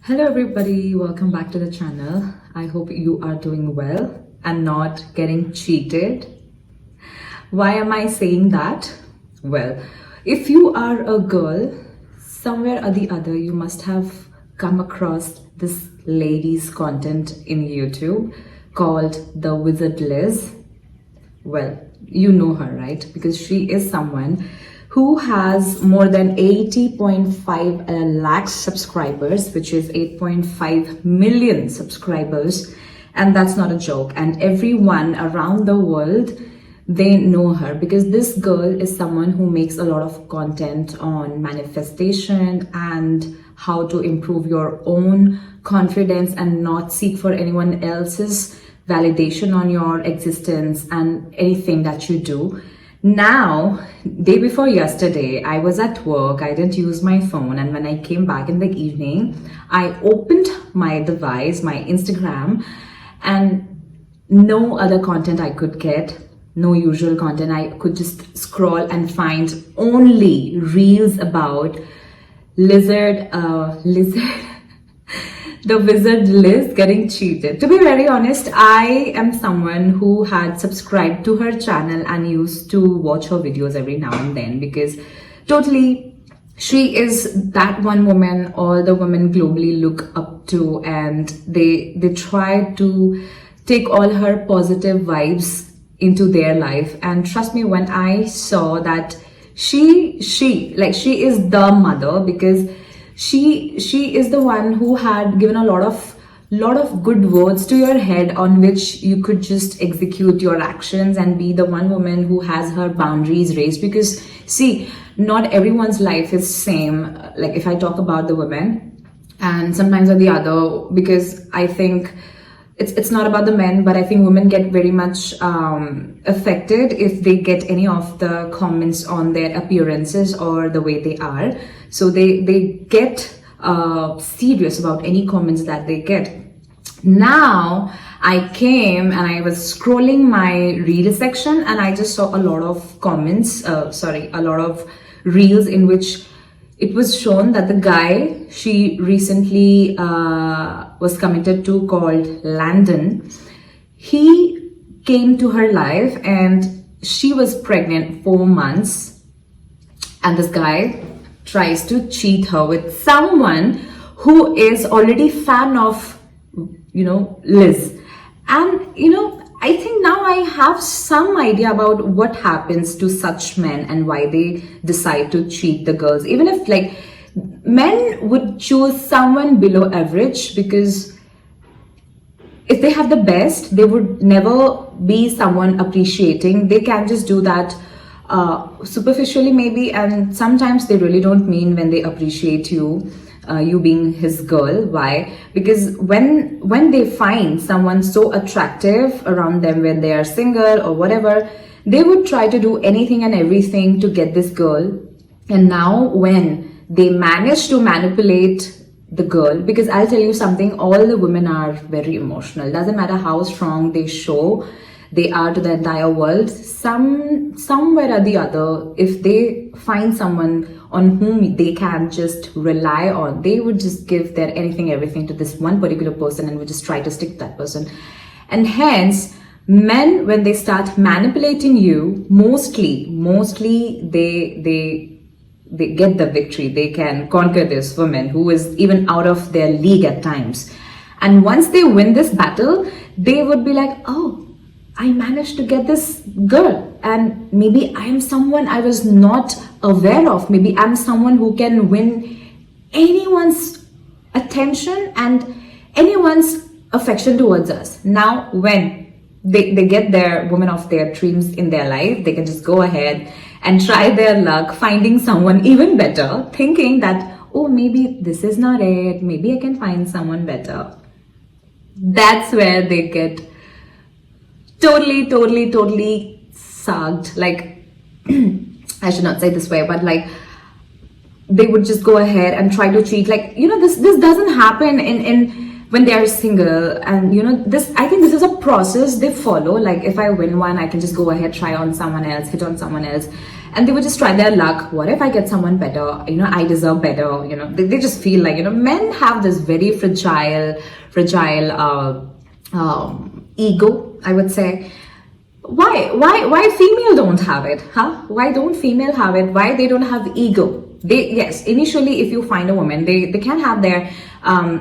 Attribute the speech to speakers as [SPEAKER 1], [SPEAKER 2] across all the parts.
[SPEAKER 1] Hello everybody, welcome back to the channel. I hope you are doing well and not getting cheated. Why am I saying that? Well, if you are a girl, somewhere or the other you must have come across this lady's content in YouTube called The Wizard Liz. Well, you know her, right? Because she is someone who has more than 80.5 lakhs subscribers, which is 8.5 million subscribers. And that's not a joke. And everyone around the world, they know her because this girl is someone who makes a lot of content on manifestation and how to improve your own confidence and not seek for anyone else's validation on your existence and anything that you do. Now, day before yesterday, I was at work, I didn't use my phone, and when I came back in the evening, I opened my device, my Instagram, and no other content I could get, no usual content. I could just scroll and find only reels about the Wizard Liz getting cheated. To be very honest, I am someone who had subscribed to her channel and used to watch her videos every now and then because totally she is that one woman all the women globally look up to, and they try to take all her positive vibes into their life. And trust me, when I saw that she is the mother, because she is the one who had given a lot of good words to your head on which you could just execute your actions and be the one woman who has her boundaries raised. Because see, not everyone's life is same. Like if I talk about the women, and sometimes or the other, because I think it's not about the men, but I think women get very much affected if they get any of the comments on their appearances or the way they are. So they get serious about any comments that they get. Now, I came and I was scrolling my reel section and I just saw a lot of comments, a lot of reels in which it was shown that the guy she recently was committed to, called Landon, he came to her life and she was pregnant 4 months, and this guy tries to cheat her with someone who is already fan of, Liz. And, I think now I have some idea about what happens to such men and why they decide to cheat the girls. Even if men would choose someone below average, because if they have the best, they would never be someone appreciating. They can just do that superficially maybe, and sometimes they really don't mean when they appreciate you. You being his girl. Why? Because when they find someone so attractive around them when they are single or whatever, they would try to do anything and everything to get this girl. And now when they manage to manipulate the girl, because I'll tell you something, all the women are very emotional. Doesn't matter how strong they show they are to the entire world, somewhere or the other, if they find someone on whom they can just rely on, they would just give their anything, everything to this one particular person and would just try to stick to that person. And hence, men, when they start manipulating you, mostly they get the victory. They can conquer this woman who is even out of their league at times. And once they win this battle, they would be like, oh, I managed to get this girl, and maybe I am someone I was not aware of. Maybe I'm someone who can win anyone's attention and anyone's affection towards us. Now, when they get their woman of their dreams in their life, they can just go ahead and try their luck finding someone even better, thinking that, oh, maybe this is not it, maybe I can find someone better. That's where they get totally sucked. Like, I should not say this way, but they would just go ahead and try to cheat. This doesn't happen in when they are single. And I think this is a process they follow. Like, if I win one, I can just go ahead, try on someone else, hit on someone else, and they would just try their luck. What if I get someone better? I deserve better. They just feel like, men have this very fragile ego, I would say. Why female don't have it? Why don't female have it? Why they don't have ego? Yes, initially, if you find a woman, they can have their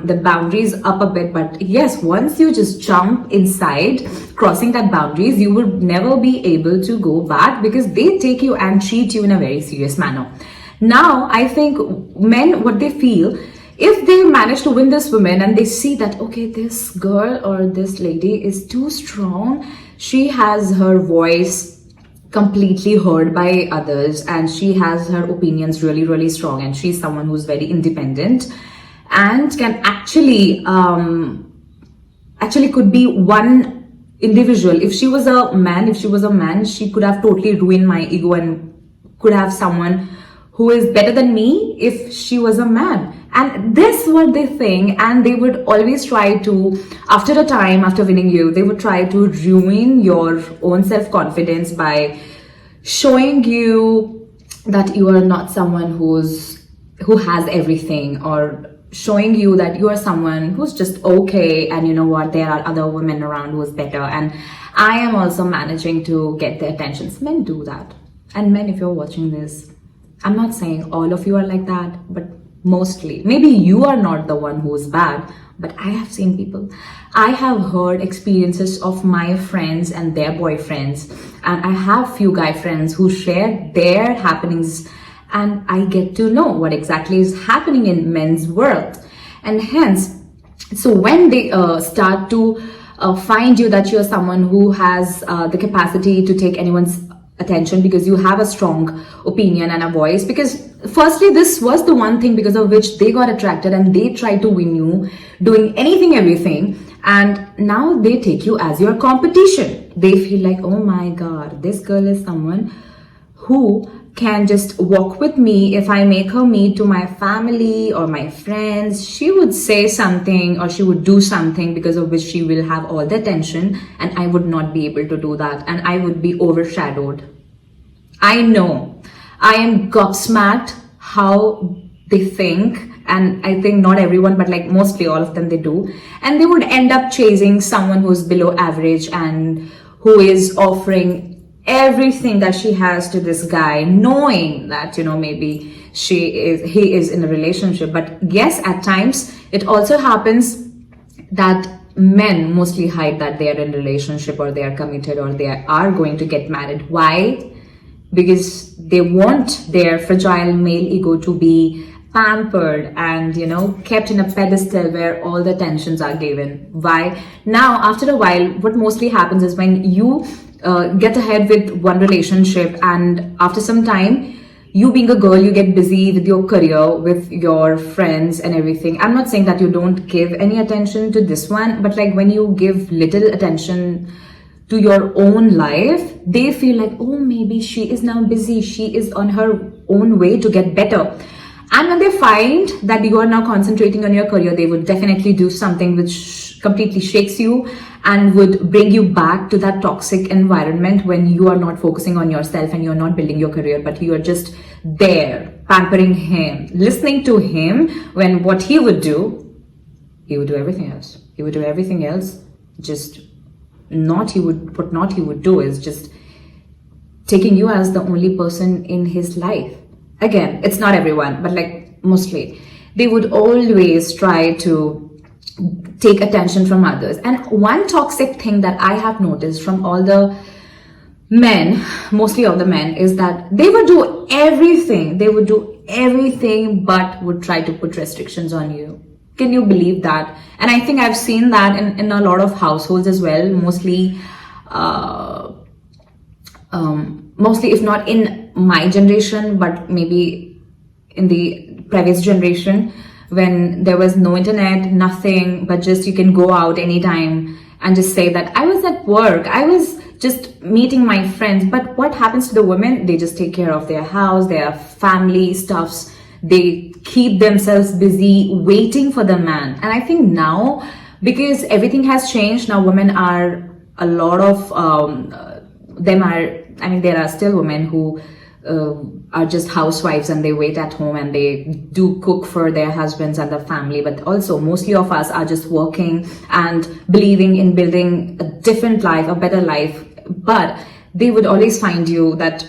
[SPEAKER 1] the boundaries up a bit, but yes, once you just jump inside, crossing that boundaries, you would never be able to go back, because they take you and treat you in a very serious manner. Now, I think men, what they feel, if they manage to win this woman and they see that, okay, this girl or this lady is too strong, she has her voice completely heard by others, and she has her opinions really strong, and she's someone who's very independent and can actually could be one individual. If she was a man, she could have totally ruined my ego and could have someone who is better than me if she was a man. And this is what they think, and they would always try to, after a time, after winning you, they would try to ruin your own self-confidence by showing you that you are not someone who has everything, or showing you that you are someone who's just okay, and you know what, there are other women around who's better, and I am also managing to get their attentions. Men do that. And men, if you're watching this, I'm not saying all of you are like that, but mostly. Maybe you are not the one who's bad, but I have seen people. I have heard experiences of my friends and their boyfriends, and I have few guy friends who share their happenings, and I get to know what exactly is happening in men's world. And hence, so when they start to find you that you're someone who has the capacity to take anyone's attention because you have a strong opinion and a voice, because firstly, this was the one thing because of which they got attracted and they tried to win you, doing everything, and now they take you as your competition. They feel like, oh my god, this girl is someone who can just walk with me. If I make her meet to my family or my friends, she would say something or she would do something because of which she will have all the attention, and I would not be able to do that, and I would be overshadowed. I know, I am gobsmacked how they think, and I think not everyone, but like mostly all of them, they do, and they would end up chasing someone who's below average and who is offering everything that she has to this guy, knowing that, maybe he is in a relationship. But yes, at times it also happens that men mostly hide that they are in a relationship or they are committed or they are going to get married. Why? Because they want their fragile male ego to be pampered and kept in a pedestal where all the attentions are given. Why? Now, after a while, what mostly happens is when you get ahead with one relationship, and after some time, you being a girl, you get busy with your career, with your friends and everything. I'm not saying that you don't give any attention to this one, but like when you give little attention to your own life, they feel like, oh, maybe she is now busy, she is on her own way to get better. And when they find that you are now concentrating on your career, they would definitely do something which completely shakes you and would bring you back to that toxic environment when you are not focusing on yourself and you're not building your career, but you are just there pampering him, listening to him, when what he would do everything else. He would do everything else. Just what he would do is just taking you as the only person in his life. Again, it's not everyone, but like mostly, they would always try to take attention from others. And one toxic thing that I have noticed from all the men, mostly all the men, is that they would do everything, but would try to put restrictions on you. Can you believe that? And I think I've seen that in a lot of households as well, mostly if not in my generation, but maybe in the previous generation, when there was no internet, nothing, but just you can go out anytime and just say that I was at work, I was just meeting my friends. But what happens to the women? They just take care of their house, their family stuffs. They keep themselves busy waiting for the man. And I think now, because everything has changed, now women are, a lot of them are, I mean, there are still women who are just housewives and they wait at home and they do cook for their husbands and their family, but also mostly of us are just working and believing in building a different life, a better life. But they would always find you that,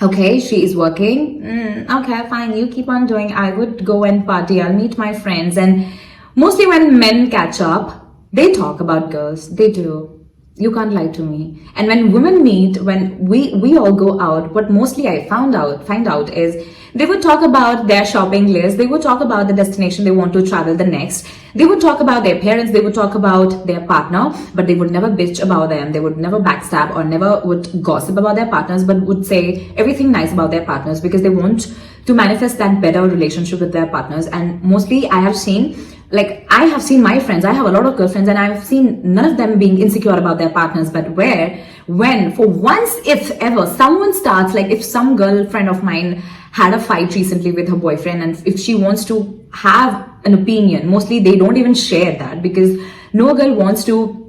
[SPEAKER 1] okay, she is working, okay, fine, you keep on doing, I would go and party, I'll meet my friends. And mostly when men catch up, they talk about girls. They do. You can't lie to me. And when women meet, when we all go out, what mostly I find out is they would talk about their shopping list. They would talk about the destination they want to travel the next. They would talk about their parents. They would talk about their partner, but they would never bitch about them. They would never backstab or never would gossip about their partners, but would say everything nice about their partners because they want to manifest that better relationship with their partners. And mostly I have seen my friends, I have a lot of girlfriends, and I've seen none of them being insecure about their partners. But when, for once, if ever, someone starts, like if some girlfriend of mine had a fight recently with her boyfriend, and if she wants to have an opinion, mostly they don't even share that because no girl wants to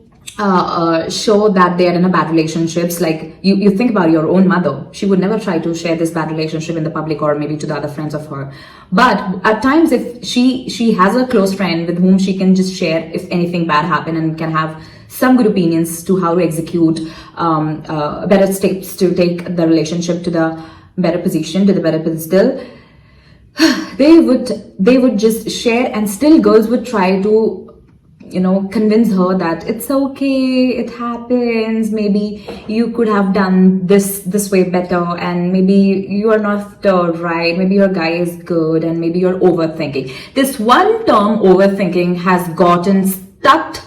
[SPEAKER 1] show that they are in a bad relationships. Like you think about your own mother, she would never try to share this bad relationship in the public or maybe to the other friends of her. But at times, if she has a close friend with whom she can just share if anything bad happened and can have some good opinions to how to execute better steps to take the relationship to the better position, to the better pedestal, they would just share. And still girls would try to convince her that it's okay, it happens, maybe you could have done this way better, and maybe you are not right, maybe your guy is good, and maybe you're overthinking. This one term, overthinking, has gotten stuck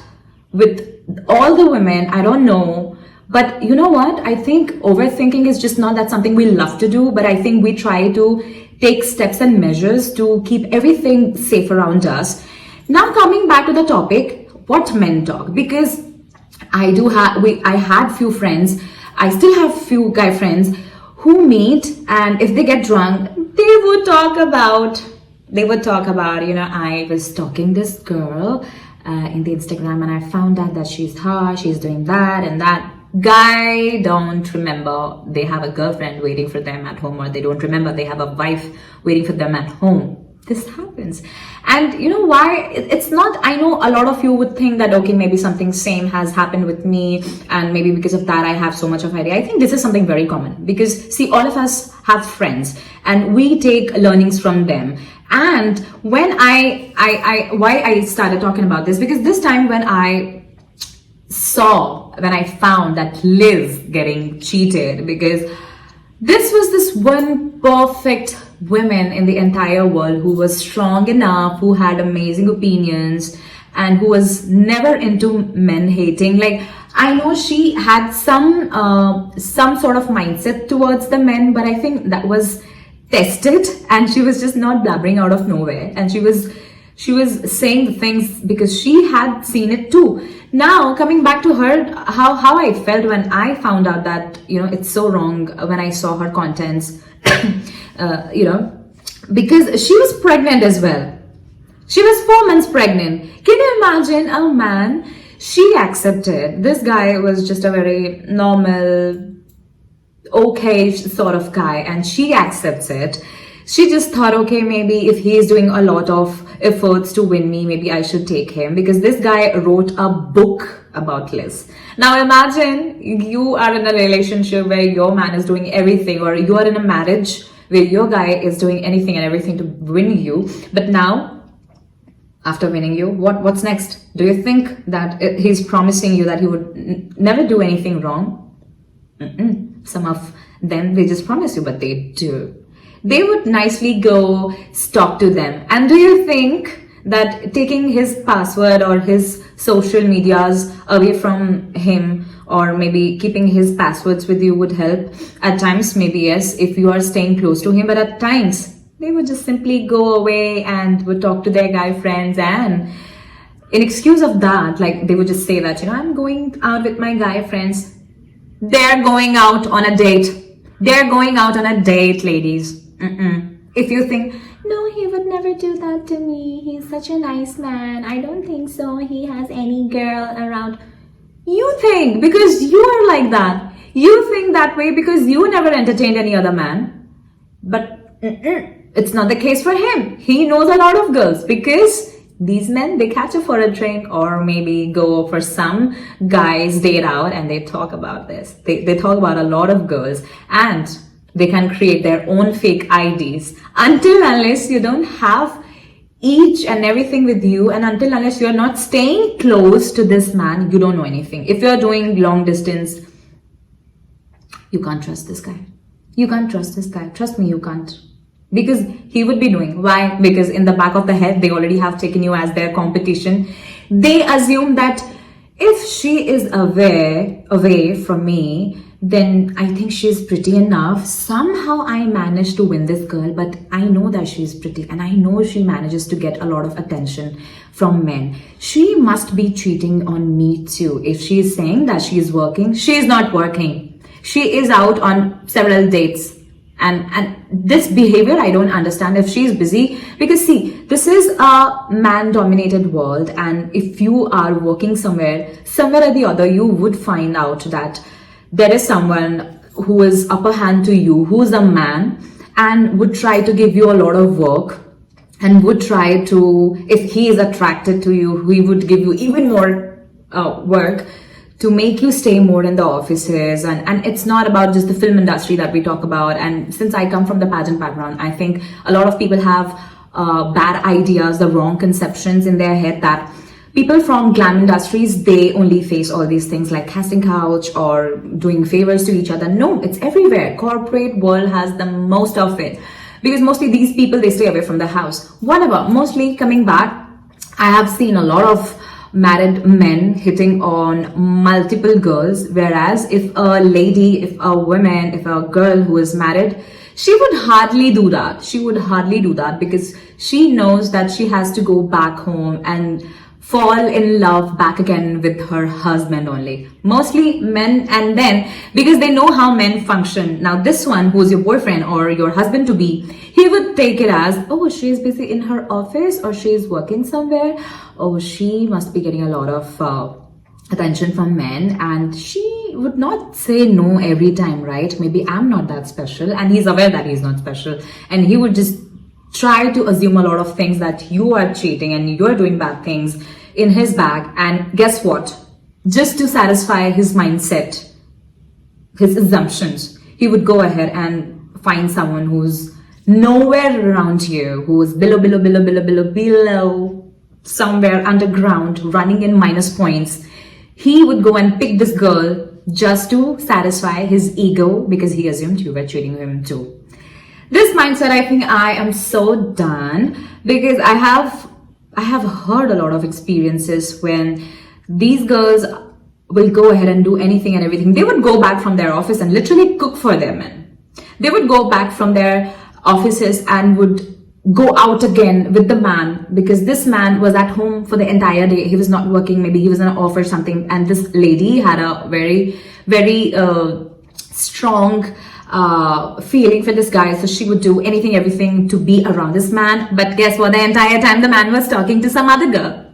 [SPEAKER 1] with all the women. I don't know, but you know what, I think overthinking is just not that something we love to do, but I think we try to take steps and measures to keep everything safe around us. Now coming back to the topic, what men talk, because I had few friends, I still have few guy friends who meet, and if they get drunk, they would talk about, I was stalking this girl in the Instagram, and I found out that she's doing that and that. Guy don't remember they have a girlfriend waiting for them at home, or they don't remember they have a wife waiting for them at home. This happens. And you know why? It's not, I know a lot of you would think that, okay, maybe something same has happened with me, and maybe because of that I have so much of idea. I think this is something very common because, see, all of us have friends and we take learnings from them. And when why I started talking about this, because this time when I found that Liz getting cheated, because this was this one perfect woman in the entire world who was strong enough, who had amazing opinions, and who was never into men hating. Like, I know she had some sort of mindset towards the men, but I think that was tested, and she was just not blabbering out of nowhere, and she was saying the things because she had seen it too. Now coming back to her, how I felt when I found out that it's so wrong when I saw her contents. Because she was pregnant as well. She was 4 months pregnant. Can you imagine a man? She accepted. This guy was just a very normal, okay sort of guy, and she accepts it. She just thought, okay, maybe if he is doing a lot of efforts to win me, maybe I should take him, because this guy wrote a book about Liz. Now imagine you are in a relationship where your man is doing everything, or you are in a marriage where your guy is doing anything and everything to win you. But now, after winning you, what's next? Do you think that he's promising you that he would never do anything wrong? Some of them, they just promise you, but they do. They would nicely go talk to them. And do you think that taking his password or his social medias away from him, or maybe keeping his passwords with you, would help? At times, maybe yes, if you are staying close to him, but at times they would just simply go away and would talk to their guy friends, and in excuse of that, like, they would just say that, I'm going out with my guy friends. They're going out on a date. They're going out on a date, ladies. If you think, no, he would never do that to me, he's such a nice man, I don't think so, he has any girl around. You think because you are like that. You think that way because you never entertained any other man. But it's not the case for him. He knows a lot of girls because these men, they catch her for a drink or maybe go for some guys date out and they talk about this. They talk about a lot of girls and they can create their own fake IDs until unless you don't have each and everything with you, and until unless you're not staying close to this man, you don't know anything. If you're doing long distance, you can't trust this guy. You can't trust this guy. Trust me, you can't. Because he would be doing. Why? Because in the back of the head, they already have taken you as their competition. They assume that if she is away from me, then I think she's pretty enough. Somehow I managed to win this girl, but I know that she's pretty and I know she manages to get a lot of attention from men. She must be cheating on me too. If she is saying that she is working, she is not working. She is out on several dates. And this behavior, I don't understand if she's busy. Because see, this is a man-dominated world. And if you are working somewhere or the other, you would find out that there is someone who is upper hand to you, who's a man, and would try to give you a lot of work and would try to, if he is attracted to you, he would give you even more work to make you stay more in the offices. And it's not about just the film industry that we talk about. And since I come from the pageant background, I think a lot of people have bad ideas, the wrong conceptions in their head that people from glam industries, they only face all these things like casting couch or doing favors to each other. No, it's everywhere. Corporate world has the most of it. Because mostly these people, they stay away from the house. Whatever, mostly coming back, I have seen a lot of married men hitting on multiple girls, whereas if a lady, if a woman, if a girl who is married, she would hardly do that. She would hardly do that because she knows that she has to go back home and fall in love back again with her husband only. Mostly men, and then because they know how men function. Now this one who's your boyfriend or your husband to be, he would take it as, oh, she's busy in her office or she's working somewhere. Oh, she must be getting a lot of attention from men, and she would not say no every time, right? Maybe I'm not that special, and he's aware that he's not special, and he would just try to assume a lot of things that you are cheating and you're doing bad things in his bag. And guess what? Just to satisfy his mindset, his assumptions, he would go ahead and find someone who's nowhere around you, who's below, somewhere underground, running in minus points. He would go and pick this girl just to satisfy his ego because he assumed you were cheating him too. This mindset, I think I am so done, because I have heard a lot of experiences when these girls will go ahead and do anything and everything. They would go back from their office and literally cook for their men. They would go back from their offices and would go out again with the man, because this man was at home for the entire day. He was not working. Maybe he was on off or something. And this lady had a very, very strong feeling for this guy. So she would do anything, everything to be around this man. But guess what? The entire time the man was talking to some other girl.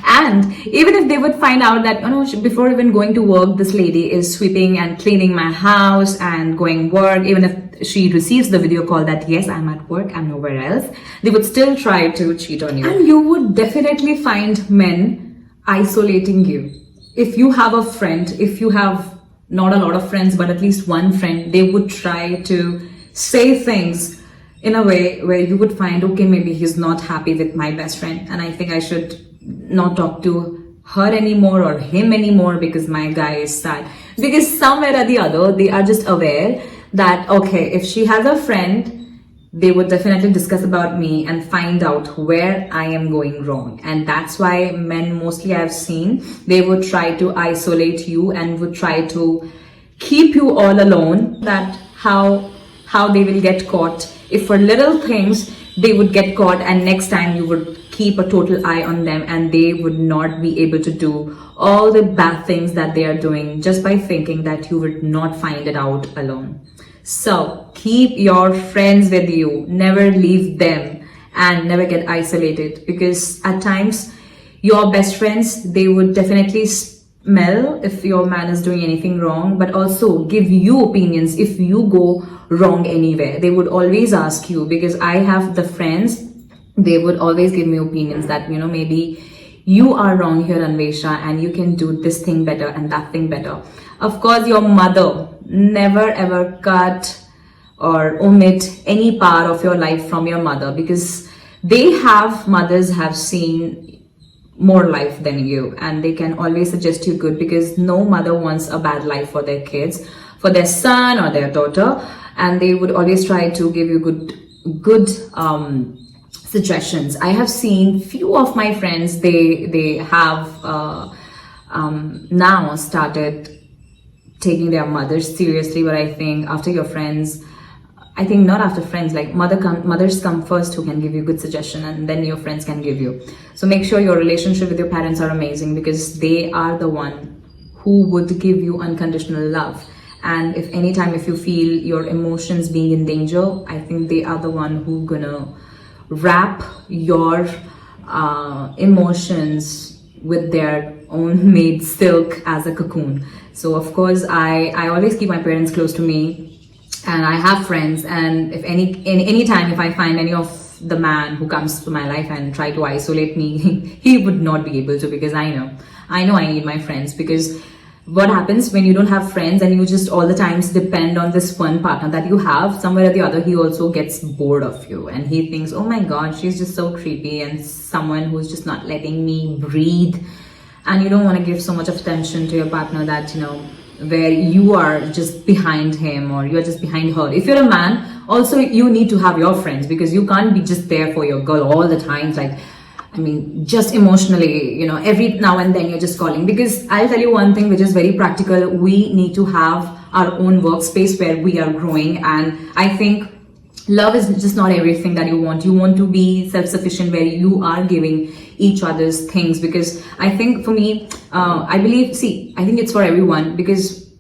[SPEAKER 1] And even if they would find out that, oh no, before even going to work, this lady is sweeping and cleaning my house and going work, even if she receives the video call that, yes, I'm at work, I'm nowhere else, they would still try to cheat on you. And you would definitely find men isolating you. If you have a friend, if you have not a lot of friends, but at least one friend, they would try to say things in a way where you would find, okay, maybe he's not happy with my best friend, and I think I should not talk to her anymore or him anymore because my guy is sad. Because somewhere or the other, they are just aware that, okay, if she has a friend, they would definitely discuss about me and find out where I am going wrong. And that's why men, mostly I've seen, they would try to isolate you and would try to keep you all alone. That how they will get caught. If for little things they would get caught, and next time you would keep a total eye on them, and they would not be able to do all the bad things that they are doing just by thinking that you would not find it out alone. So keep your friends with you, never leave them, and never get isolated, because at times your best friends, they would definitely Mel if your man is doing anything wrong, but also give you opinions if you go wrong anywhere. They would always ask you, because I have the friends, they would always give me opinions that, you know, maybe you are wrong here, Anvesha, and you can do this thing better and that thing better. Of course, your mother, never ever cut or omit any part of your life from your mother, because mothers have seen more life than you, and they can always suggest you good, because no mother wants a bad life for their kids, for their son or their daughter, and they would always try to give you good suggestions. I have seen few of my friends, they have now started taking their mothers seriously, but I think after your friends, I think not after friends, like mothers come first, who can give you good suggestion, and then your friends can give you. So make sure your relationship with your parents are amazing, because they are the one who would give you unconditional love. And if anytime if you feel your emotions being in danger, I think they are the one who gonna wrap your emotions with their own made silk as a cocoon. So of course, I always keep my parents close to me, and I have friends, and if any time if I find any of the man who comes to my life and try to isolate me, he would not be able to, because I know I need my friends. Because what happens when you don't have friends and you just all the times depend on this one partner that you have, somewhere or the other he also gets bored of you, and he thinks, oh my god, she's just so creepy, and someone who's just not letting me breathe. And you don't want to give so much of attention to your partner that, you know, where you are just behind him or you're just behind her. If you're a man, also you need to have your friends, because you can't be just there for your girl all the time. Like, I mean, just emotionally, you know, every now and then you're just calling. Because I'll tell you one thing which is very practical. We need to have our own workspace where we are growing. And I think love is just not everything that you want. You want to be self-sufficient, where you are giving each other's things. Because I think for me, I think it's for everyone, because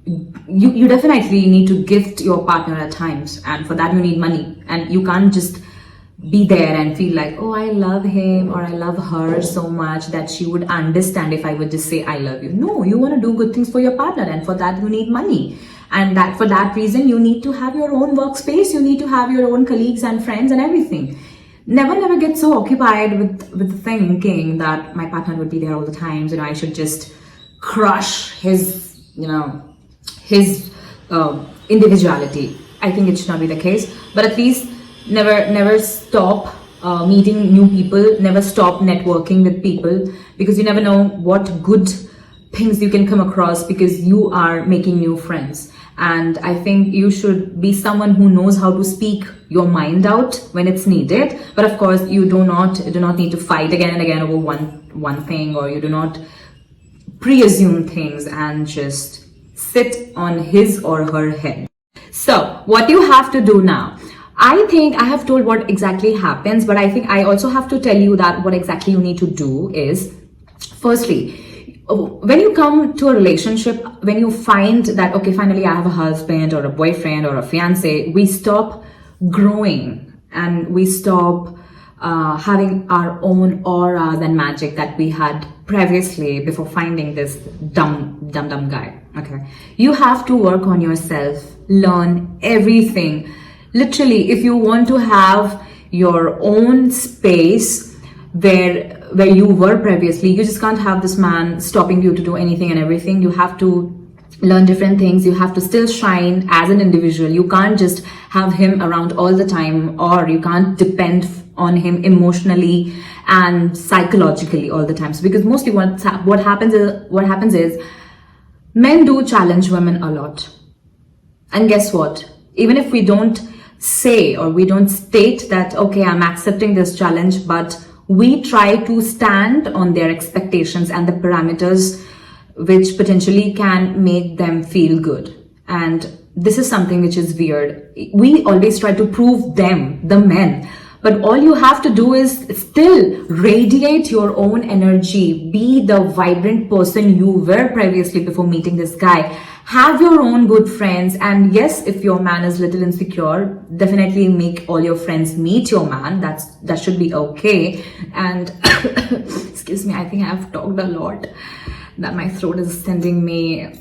[SPEAKER 1] you definitely need to gift your partner at times, and for that you need money, and you can't just be there and feel like, oh, I love him or I love her so much that she would understand if I would just say I love you. No, you want to do good things for your partner, and for that you need money. And that for that reason you need to have your own workspace, you need to have your own colleagues and friends and everything. Never get so occupied with thinking that my partner would be there all the times, you know, I should just crush his, you know, his individuality. I think it should not be the case, but at least never stop meeting new people, never stop networking with people, because you never know what good things you can come across, because you are making new friends. And I think you should be someone who knows how to speak your mind out when it's needed. But of course, you do not need to fight again and again over one thing, or you do not pre-assume things and just sit on his or her head. So what you have to do now, I think I have told what exactly happens, but I think I also have to tell you that what exactly you need to do is, firstly, when you come to a relationship, when you find that, okay, finally I have a husband or a boyfriend or a fiance, we stop growing and we stop having our own aura and magic that we had previously before finding this dumb guy. Okay, you have to work on yourself, learn everything. Literally, if you want to have your own space where you were previously, you just can't have this man stopping you to do anything and everything. You have to learn different things. You have to still shine as an individual. You can't just have him around all the time, or you can't depend on him emotionally and psychologically all the time. So because mostly what happens is men do challenge women a lot. And guess what? Even if we don't say or we don't state that, okay, I'm accepting this challenge, but we try to stand on their expectations and the parameters which potentially can make them feel good. And this is something which is weird. We always try to prove them, the men, but all you have to do is still radiate your own energy. Be the vibrant person you were previously before meeting this guy. Have your own good friends. And yes, if your man is little insecure, definitely make all your friends meet your man. That should be okay. And excuse me, I think I've talked a lot. that my throat is sending me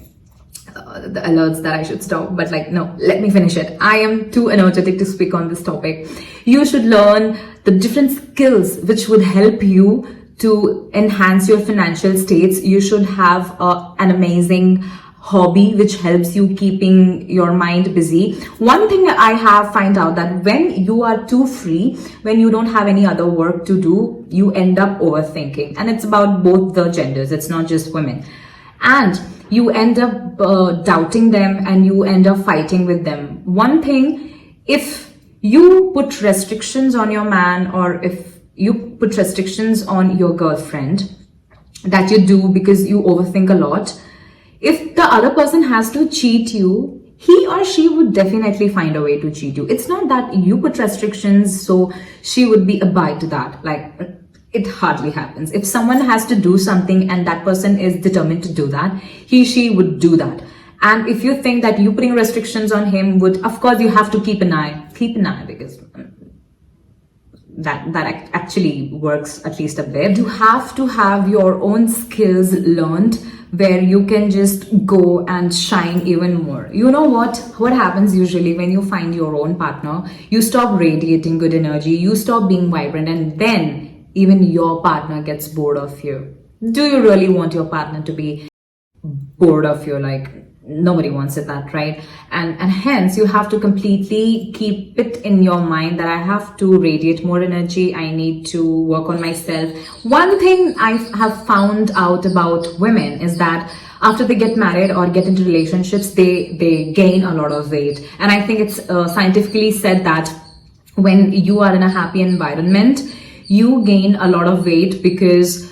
[SPEAKER 1] the alerts that I should stop, but like, no, let me finish it. I am too energetic to speak on this topic. You should learn the different skills which would help you to enhance your financial states. You should have an amazing hobby which helps you keeping your mind busy. One thing that I have find out that when you are too free, when you don't have any other work to do, you end up overthinking, and it's about both the genders, it's not just women, and you end up doubting them, and you end up fighting with them. One thing, if you put restrictions on your man, or if you put restrictions on your girlfriend that you do because you overthink a lot, if the other person has to cheat you, he or she would definitely find a way to cheat you. It's not that you put restrictions so she would be abide to that. Like, it hardly happens. If someone has to do something and that person is determined to do that, she would do that. And if you think that you putting restrictions on him would, of course you have to keep an eye because that actually works at least a bit. You have to have your own skills learned where you can just go and shine even more. You know what happens usually when you find your own partner? You stop radiating good energy, you stop being vibrant, and then even your partner gets bored of you. Do you really want your partner to be bored of you? Like, nobody wants it that, right? And hence you have to completely keep it in your mind that I have to radiate more energy, I need to work on myself. One thing I have found out about women is that after they get married or get into relationships, they gain a lot of weight. And I think it's scientifically said that when you are in a happy environment, you gain a lot of weight because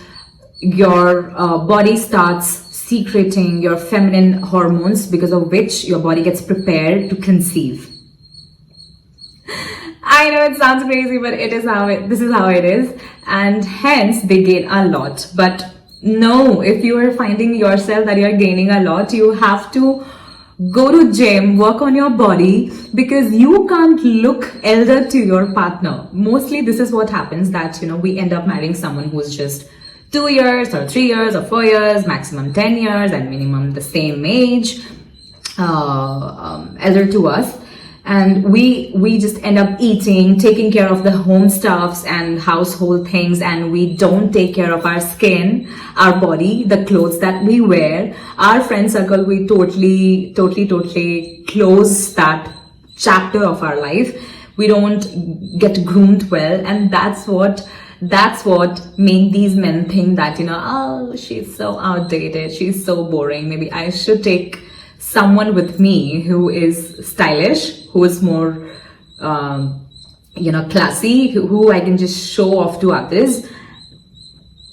[SPEAKER 1] your body starts secreting your feminine hormones, because of which your body gets prepared to conceive. I know it sounds crazy, but this is how it is, and hence they gain a lot. But no, if you are finding yourself that you're gaining a lot, you have to go to gym, work on your body, because you can't look elder to your partner. Mostly this is what happens, that we end up marrying someone who's just 2 years or 3 years or 4 years, maximum 10 years, and minimum the same age, elder to us. And we just end up eating, taking care of the home stuffs and household things, and we don't take care of our skin, our body, the clothes that we wear, our friend circle. We totally close that chapter of our life. We don't get groomed well, and that's what made these men think that, oh, she's so outdated, she's so boring, maybe I should take someone with me who is stylish, who is more classy, who I can just show off to others.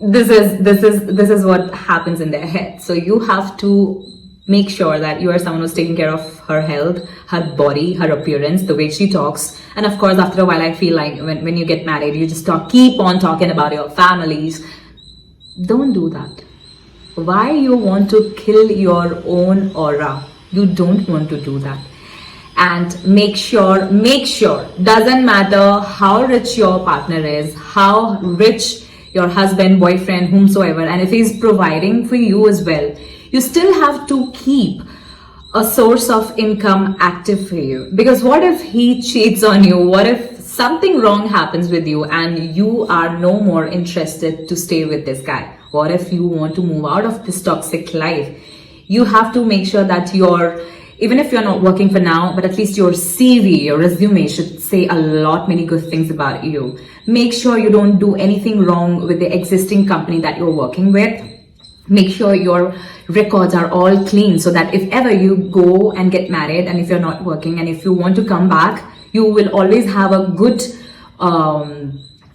[SPEAKER 1] This is what happens in their head. So you have to make sure that you are someone who's taking care of her health, her body, her appearance, the way she talks. And of course, after a while, I feel like when you get married, you just keep on talking about your families. Don't do that. Why you want to kill your own aura? You don't want to do that. And make sure, doesn't matter how rich your partner is, how rich your husband, boyfriend, whomsoever, and if he's providing for you as well, you still have to keep a source of income active for you. Because what if he cheats on you? What if something wrong happens with you and you are no more interested to stay with this guy? What if you want to move out of this toxic life? You have to make sure that even if you're not working for now, but at least your CV, your resume should say many good things about you. Make sure you don't do anything wrong with the existing company that you're working with. Make sure your records are all clean, so that if ever you go and get married, and if you're not working, and if you want to come back, you will always have a good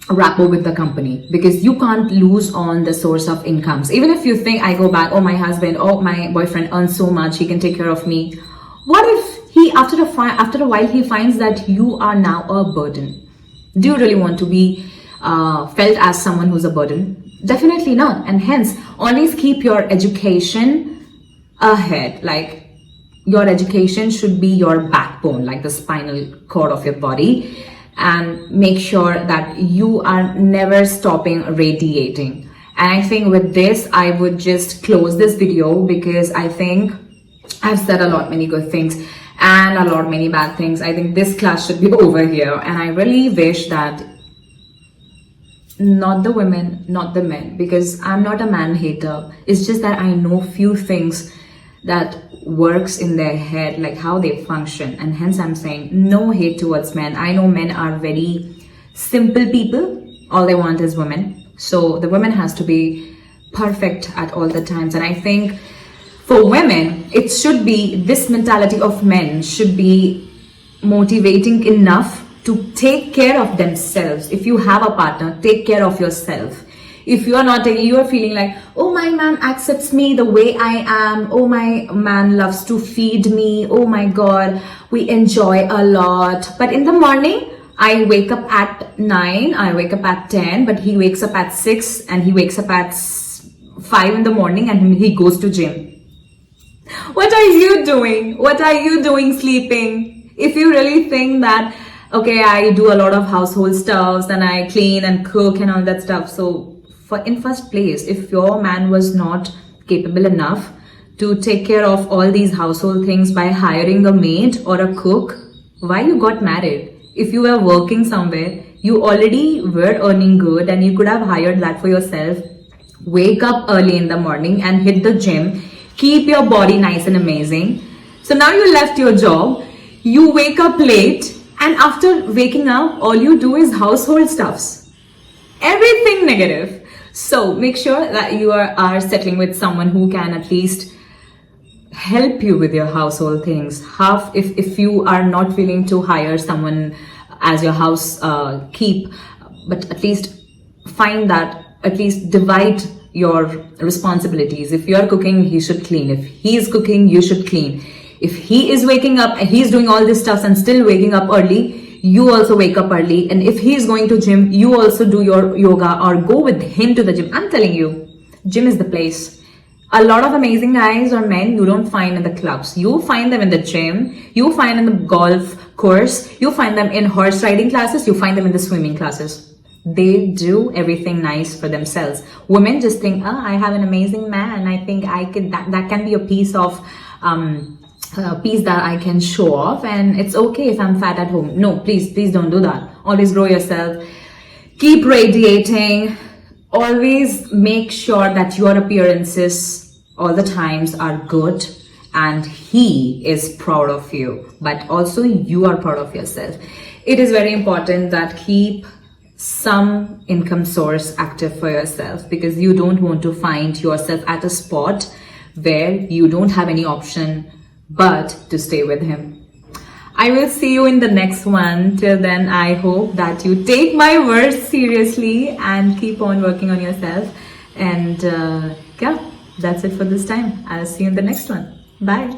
[SPEAKER 1] rapport with the company, because you can't lose on the source of incomes. Even if you think, I go back, oh, my husband, oh, my boyfriend earns so much, he can take care of me. What if he, after a while, he finds that you are now a burden? Do you really want to be felt as someone who's a burden? Definitely not. And hence, always keep your education ahead. Like, your education should be your backbone, like the spinal cord of your body. And make sure that you are never stopping radiating. And I think with this, I would just close this video, because I think I've said a lot many good things and a lot many bad things. I think this class should be over here, and I really wish that not the women, not the men, because I'm not a man hater. It's just that I know few things that works in their head, like how they function, and hence I'm saying no hate towards men. I know men are very simple people. All they want is women. So the woman has to be perfect at all the times. And I think for women, it should be, this mentality of men should be motivating enough to take care of themselves. If you have a partner, take care of yourself. If you are not, you are feeling like, oh, my man accepts me the way I am. Oh, my man loves to feed me. Oh my God, we enjoy a lot. But in the morning, I wake up at 9, I wake up at 10, but he wakes up at 6 and he wakes up at 5 in the morning and he goes to gym. What are you doing? What are you doing sleeping? If you really think that, okay, I do a lot of household stuffs and I clean and cook and all that stuff. So in first place, if your man was not capable enough to take care of all these household things by hiring a maid or a cook, why you got married? If you were working somewhere, you already were earning good and you could have hired that for yourself. Wake up early in the morning and hit the gym. Keep your body nice and amazing. So now you left your job, you wake up late, and after waking up, all you do is household stuffs. Everything negative. So make sure that you are settling with someone who can at least help you with your household things. If you are not willing to hire someone as your house keep, but at least find that, at least divide your responsibilities. If you are cooking, he should clean. If he is cooking, you should clean. If he is waking up and he's doing all this stuff and still waking up early, you also wake up early. And if he is going to gym, you also do your yoga or go with him to the gym. I'm telling you, gym is the place. A lot of amazing guys or men you don't find in the clubs. You find them in the gym, you find them in the golf course, you find them in horse riding classes, you find them in the swimming classes. They do everything nice for themselves. Women just think, oh, I have an amazing man. I think I could, that can be a piece of, piece that I can show off, and it's okay if I'm fat at home. No, please don't do that. Always grow yourself. Keep radiating. Always make sure that your appearances all the times are good and he is proud of you, but also you are proud of yourself. It is very important that keep some income source active for yourself, because you don't want to find yourself at a spot where you don't have any option but to stay with him. I will see you in the next one. Till then, I hope that you take my words seriously and keep on working on yourself. And yeah, that's it for this time. I'll see you in the next one. Bye.